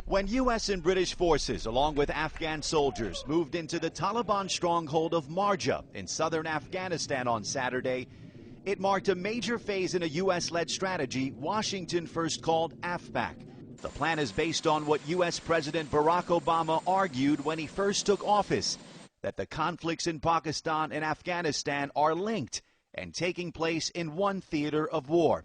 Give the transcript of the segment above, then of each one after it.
When U.S. and British forces, along with Afghan soldiers, moved into the Taliban stronghold of Marja in southern Afghanistan on Saturday, it marked a major phase in a U.S.-led strategy Washington first called AFPAC. The plan is based on what U.S. President Barack Obama argued when he first took office, that the conflicts in Pakistan and Afghanistan are linked and taking place in one theater of war.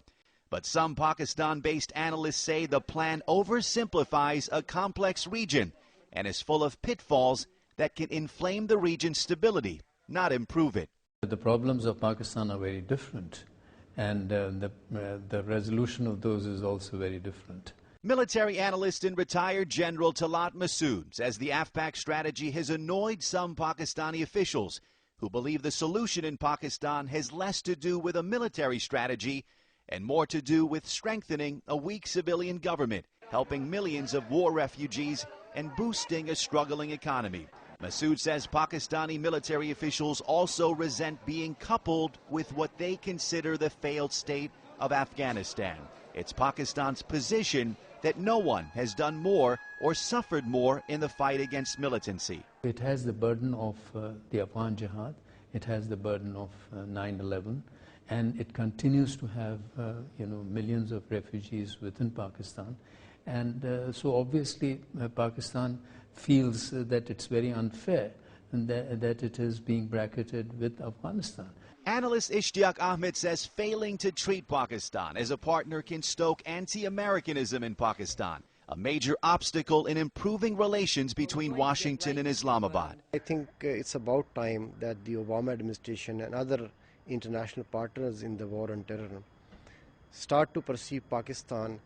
But some Pakistan-based analysts say the plan oversimplifies a complex region and is full of pitfalls that can inflame the region's stability, not improve it. The problems of Pakistan are very different, and the resolution of those is also very different. Military analyst and retired General Talat Massoud says the AFPAC strategy has annoyed some Pakistani officials who believe the solution in Pakistan has less to do with a military strategy and more to do with strengthening a weak civilian government, helping millions of war refugees, and boosting a struggling economy. Massoud says Pakistani military officials also resent being coupled with what they consider the failed state of Afghanistan. It's Pakistan's position that no one has done more or suffered more in the fight against militancy. It has the burden of the Afghan jihad, it has the burden of 9/11, and it continues to have millions of refugees within Pakistan. And so obviously Pakistan feels that it's very unfair and that it is being bracketed with Afghanistan. Analyst Ishtiaq Ahmed says failing to treat Pakistan as a partner can stoke anti-Americanism in Pakistan, a major obstacle in improving relations between Washington and Islamabad. I think it's about time that the Obama administration and other international partners in the war on terror start to perceive Pakistan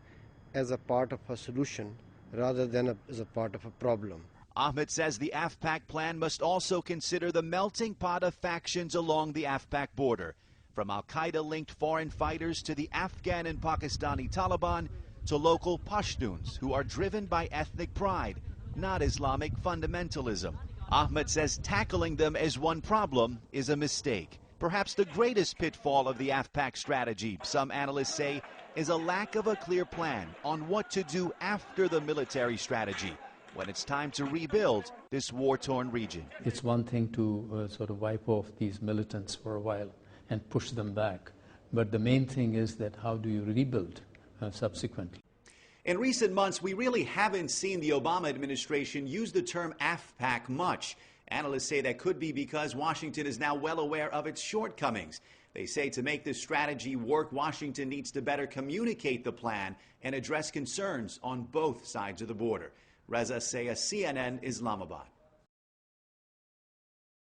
as a part of a solution rather than as a part of a problem. Ahmed says the AFPAC plan must also consider the melting pot of factions along the AFPAC border, from al-Qaeda-linked foreign fighters to the Afghan and Pakistani Taliban to local Pashtuns who are driven by ethnic pride, not Islamic fundamentalism. Ahmed says tackling them as one problem is a mistake. Perhaps the greatest pitfall of the AFPAC strategy, some analysts say, is a lack of a clear plan on what to do after the military strategy, when it's time to rebuild this war-torn region. It's one thing to sort of wipe off these militants for a while and push them back, but the main thing is that how do you rebuild subsequently? In recent months, we really haven't seen the Obama administration use the term AFPAC much. Analysts say that could be because Washington is now well aware of its shortcomings. They say to make this strategy work, Washington needs to better communicate the plan and address concerns on both sides of the border. Reza Sayah, CNN, Islamabad.